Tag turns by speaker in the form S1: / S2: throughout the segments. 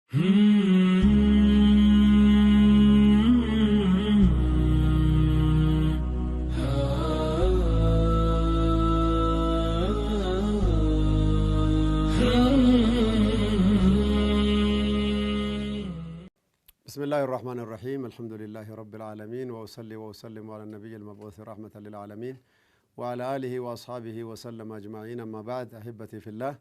S1: بسم الله الرحمن الرحيم الحمد لله رب العالمين وأصلي وأسلم على النبي المبعوث رحمة للعالمين وعلى آله وأصحابه وسلم أجمعين. أما بعد أحبتي في الله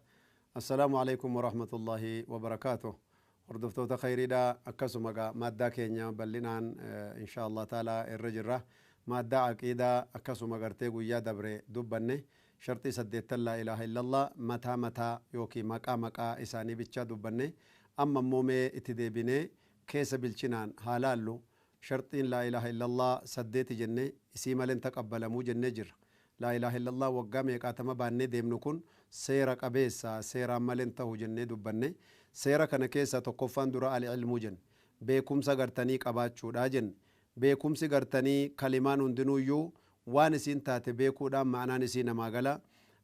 S1: السلام عليكم ورحمة الله وبركاته. وردفتو خيريدا أكسمك مادة كينيا بلنان إن شاء الله تعالى الرجرة مادة عقيدة أكسمك ارتيقو يا دبري دبني شرطي سديت لا إله إلا الله متى يوكي مكا إساني بيتشا دبني أما مومي اتدبني كيس بالچنان حالالو شرطين لا إله إلا الله سديت جنة اسيما لن تقبل مو جنة جر لا إله إلا الله وقام يقاتم باني ديمنكن سيرا قبيسا سيرا ملن تهو جنة دبني سيرا كان كيسا تقفان دراء العلم جن بيكم سغرتني قباتشو داجن بيكم سغرتني كلمان اندنو يو وانسين تات بيكو دام معنا نسينا ماغلا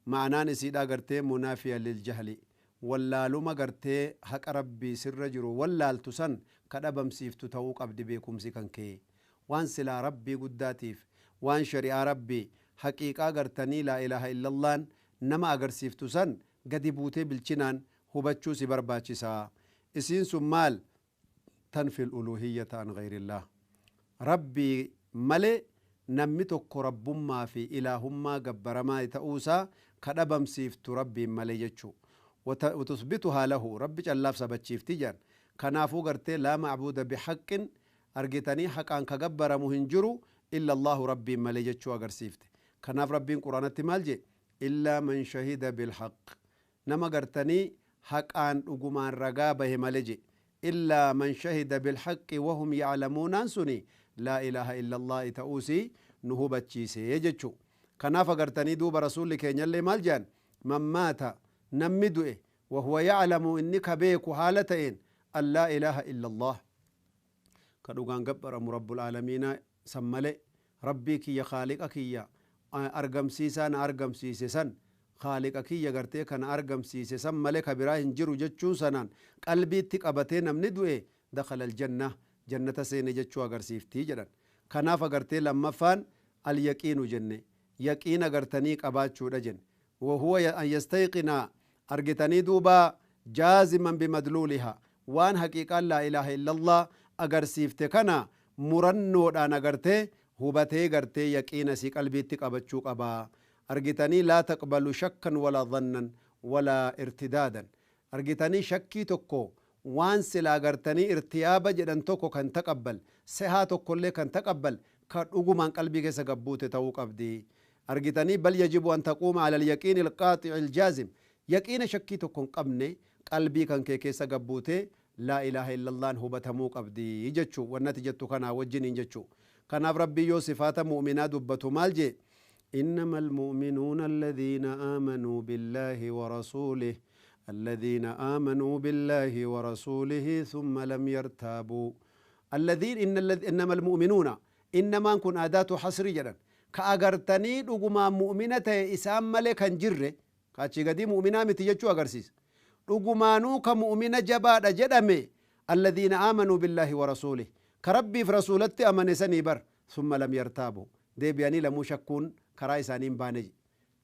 S1: معنا نسيدا غرتي منافيا للجهل واللالو ما غرتي حق ربي سر جرو واللالتسن كدبم سيفتو توق عبد بيكم سكن كي وان سلا ربي قداتيف وان شريعة ربي حقيقة غرتني لا إله إلا الله نما أغر سيفتو سن قد بوتي بالچنان هبتشو سبرباتشي سا اسين سمال تنفي الألوهية عن غير الله ربي ملي نمتك ربما في إلهما قبرما يتأوسا كدبم سيفتو ربي ملي يجو وتثبتها له ربي جلاف سبتشيف تجان كنافو قرتي لا معبود بحق أرجتني حق أن كجبر مهنجرو إلا الله ربي مليجتشو أجرسيفت كناف ربي قرآن التمالجي إلا من شهد بالحق نما قرتني حق أن أجمان رقابه مليجي إلا من شهد بالحق وهم يعلمون أنسني لا إله إلا الله تأوسي نهوبتشي سيجتشو كناف قرتني دوب رسولك ينلي مالجان من مات نمدئ وهو يعلم إنك بيك حالتين أن لا إله إلا الله كدوغان قبر رب العالمين سمالي ربك يا خالقك يا أرقم سيسان أرقم سيسان خالقك يا قرتي كان أرقم سيسان ملك براهن جرو جتشو سنان قلبي تقبتين من ندوئ دخل الجنة جنة سين جتشو أقرسيفتي جدا كناف قرتي لما فان اليقين جنة يقين قرتني قباتشو رجن وهو أن يستيقنا أرقتني دوبا جازما بمدلولها وان حقيقة لا إله إلا الله أجر سيفت كنا مرنو دان أجرته هبته أجرته يقين سي قلبي تقبتشو قبا أرجتني لا تقبل شكا ولا ظنا ولا ارتدادا أرجتني شكي تكو وان سلا أجرتني ارتيابا جدن تكو كان تقبل سها تكو لي كان تقبل كأوجو من قلبي كيس قبوت توق أبدي أرجتني بل يجب أن تقوم على اليقين القاطع الجازم يقين شكي تكو قبني قلبي كان كيسا قبوته لا إله إلا الله هبتمو قبدي يجتشو والنتيجة كان وجن يجتشو كان ربي صفات مؤمنات دبتو مالجي إنما المؤمنون الذين آمنوا بالله ورسوله الذين آمنوا بالله ورسوله ثم لم يرتابوا الذين إنما المؤمنون إنما كن أداة حصر جدا كأغرتني لغما مؤمنة إسام ملكا جره كاتشي قدي مؤمنة متيجتشو أغرسيس لغمانو كمؤمنة جبادة جدمي الذين آمنوا بالله ورسوله كربي في رسولتي أمن سنيبر ثم لم يرتابوا دي بياني لمو شكون كراي سانين بانج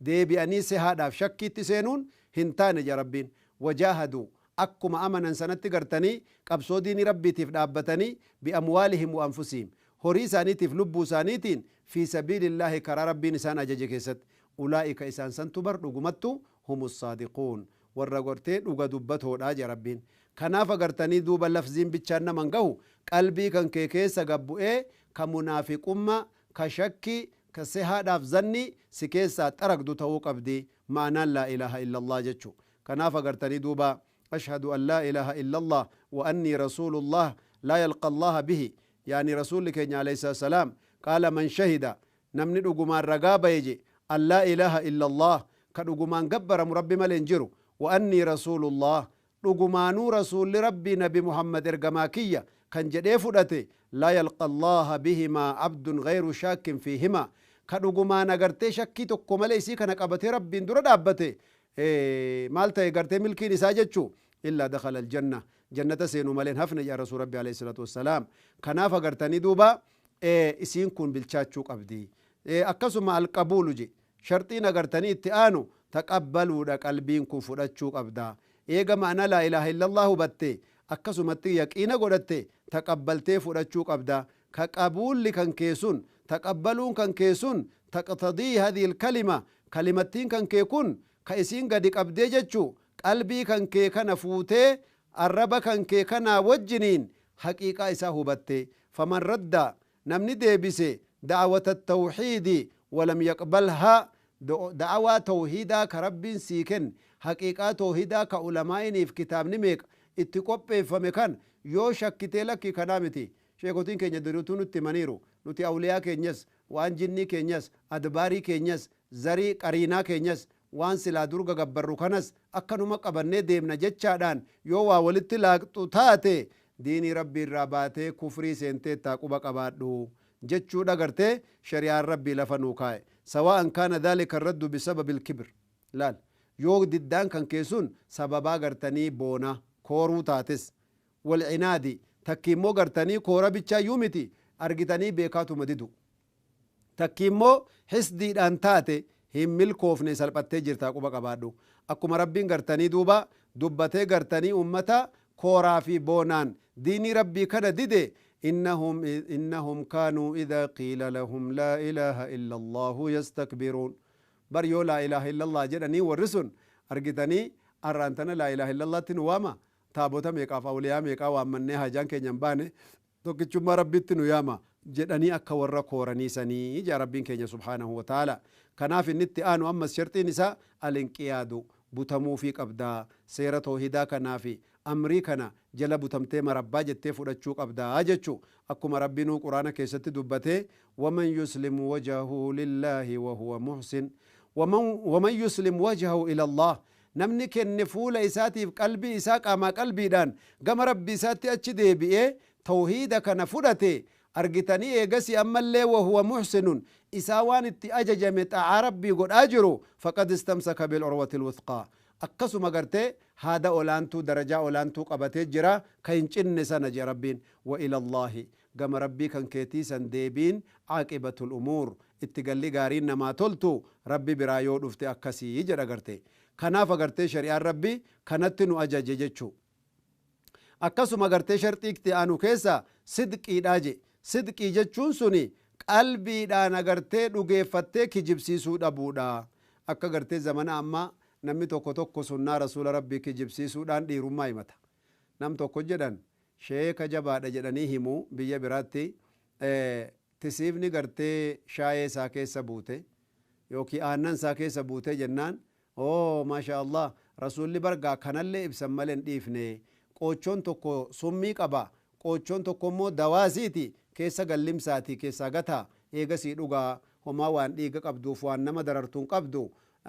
S1: دي بياني سهادا شكي تسينون هنتان ربين وجاهدوا أكما أمنا سنت قرتني قبصو ديني ربي تفدابتني بأموالهم وأنفسهم هوري سانيتي في لبو سانيتين في سبيل الله كرا ربي نسان أجاج كيست أولئك إسان سنتبر لقمتو هم الصادقون والرغورتي دوغا دبتو داج ربين كناف غرتني دوبا لفظين بيتشان منغو قلبي كان كيكيسا غبوئ كمنافق أمة كشكي كسها دافزني سكيسا ترك دو توق أبدي معنى لا إله إلا الله جتشو كناف غرتني دوبا أشهد أن لا إله إلا الله وأني رسول الله لا يلقى الله به يعني رسولك عليه السلام قال من شهد نمني دوغمان رقابة يجي أن لا إله إلا الله كدوغمان قبر مربي ملنجرو وأني رسول الله دوغمانو رسول ربي نبي محمد إرقماكية كان جديفودته لا يلقى الله بهما عبد غير شاك فيهما كدوغمان أغرتي شكي تكو مليسي كان قبتي ربي درد أبتي مالتا يغرتي ملكي نساجتشو إلا دخل الجنة jannata seenu malen hafne ya rasul rabbi alayhi salatu wassalam. Kanaaf agartanii duuba isiin kun bilchaachuu qabdi. Akkasuma alqabuulu je sharxiin agartanii itti aanu taqabbaluudha qalbiin kun fudhachuu qabda. Eega ma'ana laa ilaaha illallah hubatte akkasumatti yaqiina godhatte taqabbaltee fudhachuu qabda. Ka qabuulli kan keessun taqabbaluun kan keessun taqtadii hadhihi alkalima kalimattiin kan kee kun ka isiin gadi qabdee jechuu qalbii kan kee kana fuutee arraba kan kee kana wajjiniin haqiiqaa isaa hubatte. Faman radda namni deebise da'wata tawxiidi walam yaqbalha da'awaa tawhiidaa ka rabbiin sii kenne haqiiqaa tawhiidaa ka ulamaa'iniif kitaabni meeqa itti qopheeffame kan yoo shakkitee lakki kanaa miti. Sheekotiin keenya duriituu nutti maniiru nuti awliyaa keenyas waan jinnii keenyas adbaarii keenyas zarii qariinaa keenyas waan silaa durga gabbarru kanas akkanuma qabannee deemna jechaadhaan yoo waa walitti laaqxu taate diinii rabbii irraa baatee kufrii seentee taaquba qabaadhu jechuudha gartee shari'aan rabbii lafa nuu kaa'e. Sawa'an kaana dhaalika arraddu bisababi ilkibr laal yoo diddaan kan keessun sababaa gartanii boona kooruu taates walcinaadi takki immoo gartanii koora bichaayyuu miti argitanii beekaatuma didu takki immoo hisdiidhaan taate hin milkoofne salphattee jirtaa quba qabaadhu. Akkuma rabbiin gartanii duuba dubbatee gartanii ummata kooraa fi boonaan diinii rabbii kana dide innahum kaanuu idhaa qiila lahum laa ilaaha illa allahu yastakbiruun. Bar yoo laa ilaaha illa allah jedhanii warri sun argitanii arraantana laa ilaaha illa allahtti nu waama taabota meeqaaf awliyaa meeqaa waammannee hajaan keenyan baane tokkichummaa rabbitti nu yaama jedhanii akka warra kooraniisanii ija rabbiin keenya subhaanahu wa ta'ala. Kanaaf inni itti aanu ammas sharxiin isaa alinqiyaadu butamuufii qabdaa seera tawhiidaa kanaafi amrii kana jala butamtee marabbaa jettee fudhachuu qabdaa jechuu. Akkuma rabbiinuu quraana keessatti dubbatee waman yuslim wajahu lillahi wahuwa muhsin waman yuslim wajahu ila allah namni kenne fuula isaatiif qalbii isaa qaamaa qalbiidhaan gama rabbii isaatti achi deebi'ee tawhiida kana fudhate argitanii eegasi ammallee wahuwa muhsinun isaa waan itti ajajame xaa'aa rabbii godhaa jiru faqad istamsaka bil'urwati lwuthqaa akkasuma gartee haada olaantuu darajaa olaantuu qabatee jira ka hin cinne sana je rabbiin. Wa ila allaahi gama rabbii kan keetii san deebiin caaqibatu lumuur itti galli gaariin namaa toltu rabbi biraa yoo dhufte akkasii jedha garte. Kanaaf agartee shari'aan rabbii kanatti nu ajaje jechuu. Akkasuma agartee sharxii itti aanu keessa sidqiidhaa je sidqii jechuun suni qalbiidhaan agartee dhugeeffattee kijibsiisuu dhabuudha. Akka agartee zamana ammaa namni tokko tokko sunnaa rasuula rabbii kijibsiisuudhaan dhiirummaa himata. Nam tokko jedhan sheeka jabaadha jedhanii himuu biyya biraatti tisiifni gartee shaayee isaa keessa buute yookiin aannan isaa keessa buute jennaan maasha Allah rasuulli bargaa kanallee ibsan malee hin dhiifne qoochoon tokko summii qaba qoochoon tokko immoo dawaasiiti keessa gallimsaati keessaa gataa eegasii dhugaa homaa waan dhiiga qabduuf waan nama darartuun qabdu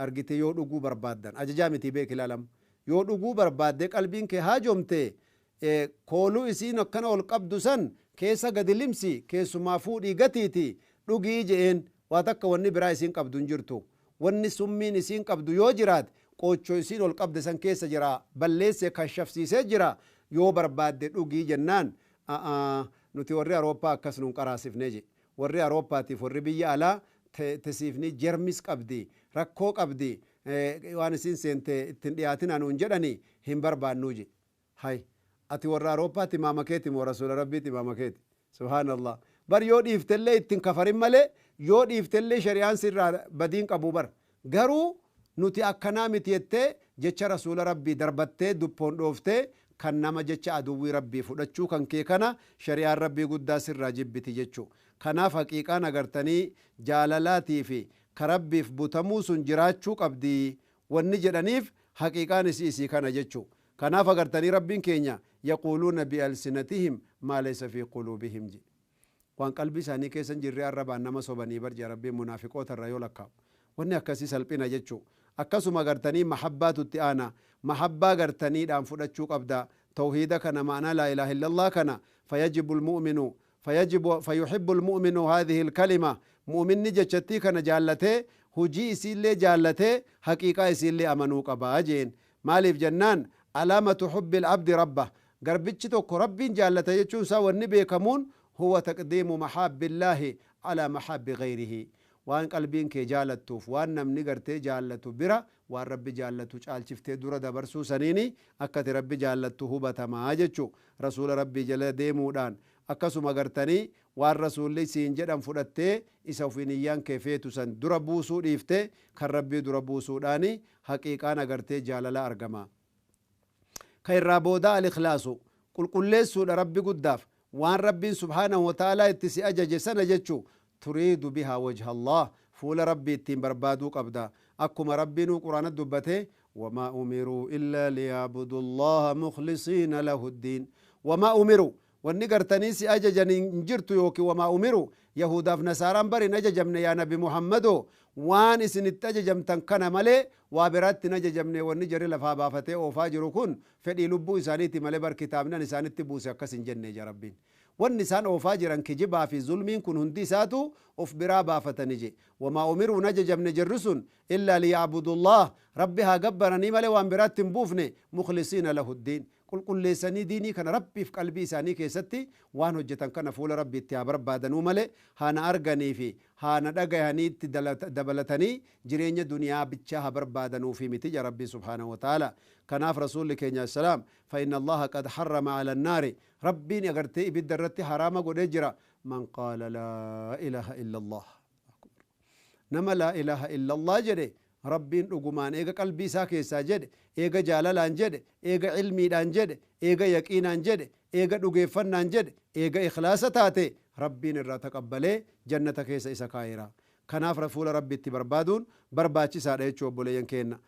S1: argite yoo dhuguu barbaaddan ajajaa miti beek ilaalam yoo dhuguu barbaadde qalbiin kee haajomte kooluu isiin akkana ol qabdu san keessa gadi limsi keessumaa fuudhii gatiiti dhugii je'een waa takka wanni biraa isiin qabdu hin jirtu. Wanni summiin isiin qabdu yoo jiraat qoochoo isiin ol qabde san keessa jira balleesse kashafsiisee jira yoo barbaadde dhugii jennaan nuti warri Awurooppaa akkas nun qaraasifne je warri Awurooppaatiif warri biyya alaa tisiifni jermis qabdi rakkoo qabdi waan isiin seente ittiin dhiyaatina nuun jedhani hin barbaannu je. Hay ati warra Awurooppaati imaama keeti moo rasuula rabbiiti imaama keeti subhaanallah. Bar yoo dhiiftellee ittiin kafarin malee yoo dhiiftellee shari'aan sirraa badiin qabu bar garuu nuti akkanaa miti jettee jecha rasuula rabbii darbattee duppoon dhooftee kan nama jecha aduwwii rabbii fudhachuu kan kee kana shari'aan rabbii guddaa sirraa jibbiti jechuu. Kanaaf haqiiqaan agartanii jaalalaatii fi ka rabbiif butamuu sun jiraachuu qabdi wanni jedhaniif haqiiqaan isii kana jechuu. Kanaaf agartanii rabbiin keenya yaquuluuna bialsinatihim maa laysa fi quluubihim je waan qalbii isaanii keessan jirree arrabaan nama sobanii barja rabbiin munaafiqoota irra yoo lakkaa'u wanni akkasii salphina jechuu. Akkasuma agartanii mahabbaatutti aana mahabbaa agartaniidhaan fudhachuu qabda tawhiida kana ma'anaa laa ilaaha illallah kana fayuhibbu lmu'minu haadhihi lkalima mu'minni jechattii kana jaallatee hujii isiillee jaallatee haqiiqaa isiillee amanuu qabaa jeen. Maaliif jennaan alaamatu hubbi alabdi rabba قربتش توكو ربي جالته يجون سوى النبي كمون هو تقديم محاب الله على محاب غيره وان قلبين كي جالتوف وان نمني قرتي جالتو برا وان ربي جالتو چال چفتي دورا دبرسو سنيني اكت ربي جالتو هبتا ما جچو رسول ربي جل ديمودان اكسو مغرتني وان رسول لي سين جدن فدته اسوفينيان كيفيتو سن دورا بوسو ديفته كان ربي دورا بوسو داني حقيقه نغرتي جاللا ارغما خير بودا الاخلاص قل ليسو ربي قداف وان ربي سبحانه وتعالى اتسي اجج سنه جچو تريد بها وجه الله فول ربي تيم بربادو قبدا اكما ربي نو قران دبته وما امروا الا ليعبدوا الله مخلصين له الدين وما امروا والنقرتني سي اججن انجرتو يوكي وما امروا يهودا فنساران بري نججمن يا نبي محمد وان اسن التججمتن كان ملي وابرات نججمن ونجري لفا بافته او فاجرو كن فدي لبو اسانيتي ملي بر كتابنا نسانتي بوسي كسن جنة ربين والنسان او فاجرا كجبا في ظلمين كن هندي ساتو اوف برا بافتنجي وما امروا نججمن جرسون الا ليعبدوا الله ربها قبرني ملي وان برات بوفني مخلصين له الدين قل لساني ديني كان ربي في قلبي ساني كيستي وان هجتن كان فول ربي تيابر بادنو ملي هانا ارغني في هانا دغهني دبلتني جرين دنيا بچا بربادنو في متي ربي سبحانه وتعالى كناف رسول كينيا السلام فإن الله قد حرم على النار ربي نغرتي بدرت حرام غدجرا من قال لا اله الا الله نما لا اله الا الله جدي ربين دغمان ايغا قلبي سا كيسا جد ايغا جالالان جد ايغا علمي دان جد ايغا يقينان جد ايغا دغيفنان جد ايغا اخلاص تاتي ربين الرا تقبله جنة كيسا اسا كايرا كناف رسول ربي تبربادون برباچي ساده چوبولين كينا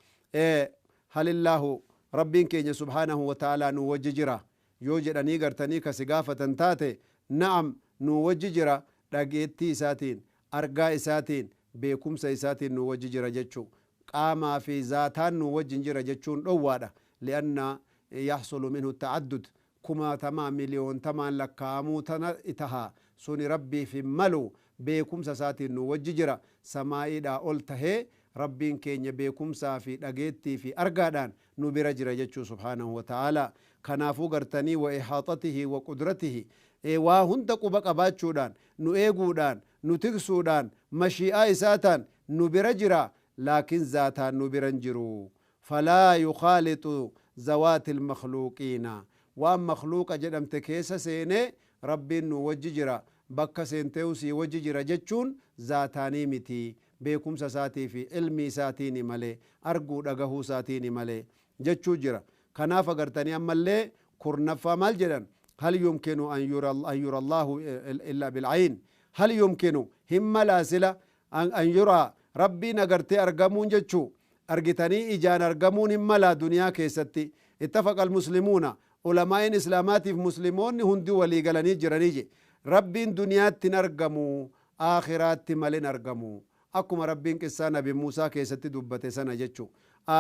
S1: هل الله ربين كينيا سبحانه وتعالى نو وججرا yoo jedhanii gartanii kasi gaafatan taate na'am nu wajji jira dhageettii isaatiin argaa isaatiin beekumsa isaatiin nu wajji jira jechuu qaamaa fi zaataan nu wajjin jira jechuun dhowwaadha lianna yaxsulu minhu ta'addud kumaatamaa miliyoontamaan lakkaa'amuu tana itaha suni rabbiif hin malu beekumsa isaatiin nu wajji jira samaa'iidhaa ol tahee rabbiin keenya beekumsaa fi dhageettii fi argaadhaan nu bira jira jechuu subhaanahu wa ta'aalaa kanaafuu gartanii wa ihaatatihi wa qudratihi waa hunda quba qabaachuudhaan nu eeguudhaan nu tiksuudhaan mashii'aa isaataan nu bira jira laakin zaataan nu biran jiru falaa yukhaalitu zawaati ilmakhluuqiina waan makhluuqa jedhamte keessa seenee rabbiin nu wajji jira bakka seenteehu sii wajji jira jechuun zaataanii miti beekumsa isaatii fi ilmi isaatiini malee arguu dhagahuu isaatiini malee jechuu jira kanaaf agartanii ammallee kurnaffaa maal jedhan hal yumkinu an yura allahu illa bilcayn hal yumkinu himma laasila an yura rabbiin agartee argamuun jechuu argitanii ijaan argamuun himma laa duniyaa keessatti ittafaqa almuslimuuna ulamaa'in islaamaatiif muslimoonni hundi walii galanii jiranii je rabbiin duniyaatti hin argamu aakhiraatti malin argamu akkuma rabbiin qissaa nabi muusaa keessatti dubbate sana jechuu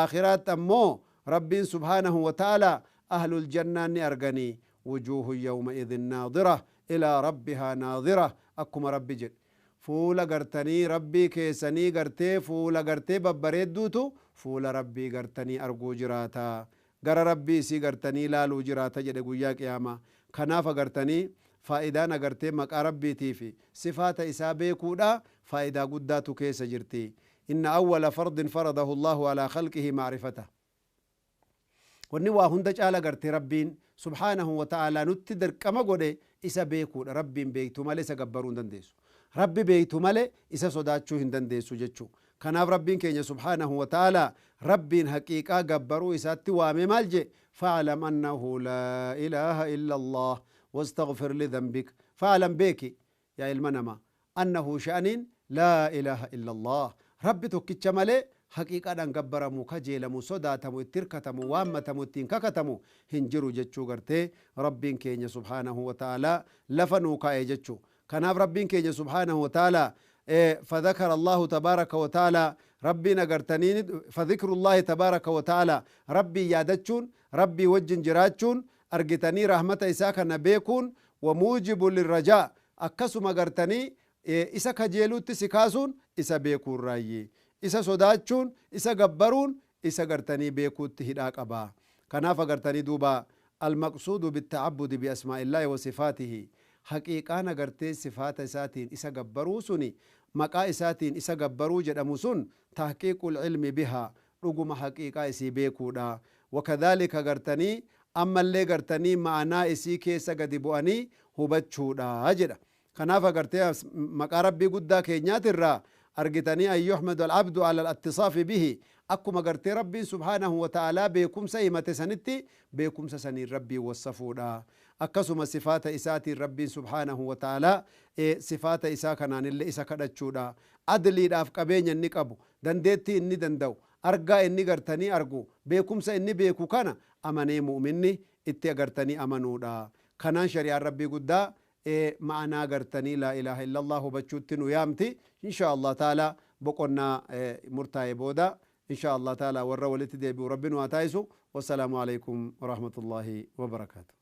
S1: aakhiraatti ammoo ربين سبحانه وتعالى أهل الجنة أرغني وجوه يومئذ ناظرة إلى ربها ناظرة أكما ربي جد فولا قرتني ربي كيسني قرتي فولا قرتي ببريدوتو فولا ربي قرتني أرقو جراتا قر ربي سي قرتني لالو جراتا جد قوياك ياما كنافا قرتني فائدانا قرتي مكا ربي تيفي صفات إسابي كودا فائدا قداتو كيس جرتي إن أول فرض فرضه الله على خلقه معرفته wanni waa hunda caala garte rabbiin subhaanahu wa ta'aalaa nutti dirqama godhe isa beekuudha rabbiin beektu malee isa gabbaruu hin dandeessu rabbi beektu malee isa sodaachuu hin dandeessu jechuu kanaaf rabbiin keenya subhaanahu wa ta'aalaa rabbiin haqiiqaa gabbaruu isaatti waame maal je fa'alam annahu laa ilaaha illa allah wastaghfir lidhanbik fa'alam beeki yaa ilma namaa annahu sha'aniin laa ilaaha illa allah rabbi tokkicha malee haqiiqaadhaan gabbaramu kajeelamu sodaatamu itti hirkatamu waammatamu ittiin kakatamu hin jiru jechuu gartee rabbiin keenya subhaanahu wa ta'aalaa lafa nuu kaa'e jechuu kanaaf rabbiin keenya subhaanahu wa ta'aalaa فذكر الله تبارك وتعالى ربي نغرتنين فذكر الله تبارك وتعالى ربي يادتشون ربي وجن جراتشون أرجتني رحمة إساك نبيكون وموجب للرجاء أكسو مغرتني إسا كجيلو تسكاسون إسا بيكون رأيي إسا صداتشون إسا قبرون إسا غرتني بيكون تهداك أبا كناف غرتني دوبا المقصود بالتعبد بأسماء الله وصفاته حقيقة نغرتي صفات إساتين إسا قبرو سني مقا إساتين إسا قبرو جدامو سن تحقيق العلم بها رقم حقيقة إسي بيكو دا وكذلك غرتني أما اللي غرتني معنا إسي كيسا قدبواني هبتشو دا جدا كنافة غرتي مقا ربي قدا كينيات الرا أرغتني أن يحمد العبد على الاتصاف به أكما غرتي ربي سبحانه وتعالى بيكم سيمة سنتي بيكم سسني ربي والصفودا أكسم صفات إساتي ربي سبحانه وتعالى صفات إسا كنان اللي إسا كدتشودا أدلي داف قبين النقبو دندتي إني دندو أرقا إني غرتني أرقو بيكم سإني بيكو كان أمني مؤمني إتي غرتني أمنودا كنان شريع ربي قدا معنا غرتني لا إله إلا الله بچوتنو يامتي إن شاء الله تعالى بقنا مرتاي بودا إن شاء الله تعالى ورّا ولتدي بربنا واتايسو والسلام عليكم ورحمة الله وبركاته